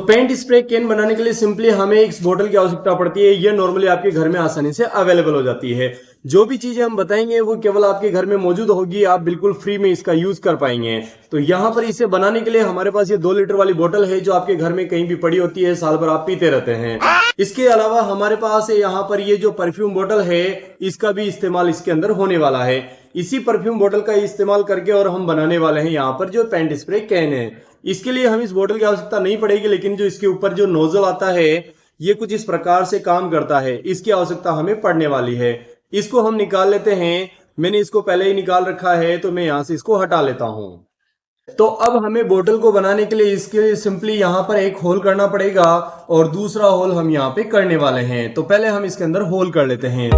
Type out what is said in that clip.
तो paint spray can बनाने के लिए सिंपली हमें इस बोतल की आवश्यकता पड़ती है। ये नॉर्मली आपके घर में आसानी से अवेलेबल हो जाती है। जो भी चीजें हम बताएंगे वो केवल आपके घर में मौजूद होगी, आप बिल्कुल फ्री में इसका यूज कर पाएंगे। तो यहाँ पर इसे बनाने के लिए हमारे पास ये 2 लीटर वाली बोतल है, जो आपके घर में कहीं भी पड़ी होती है, साल भर आप पीते रहते हैं। इसके अलावा हमारे पास यहाँ पर ये जो परफ्यूम बोतल है, इसका भी इस्तेमाल इसके अंदर होने वाला है। इसी परफ्यूम बोतल का इस्तेमाल करके और हम बनाने वाले हैं यहाँ पर जो पेंट स्प्रे कैन है। इसके लिए हम इस बोतल की आवश्यकता नहीं पड़ेगी, लेकिन जो इसके ऊपर जो नोजल आता है, ये कुछ इस प्रकार से काम करता है, इसकी आवश्यकता हमें पड़ने वाली है। इसको हम निकाल लेते हैं। मैंने इसको पहले ही निकाल रखा है, तो मैं यहां से इसको हटा लेता हूं। तो अब हमें बोतल को बनाने के लिए इसके लिए सिंपली यहाँ पर एक होल करना पड़ेगा, और दूसरा होल हम यहाँ पे करने वाले हैं। तो पहले हम इसके अंदर होल कर लेते हैं।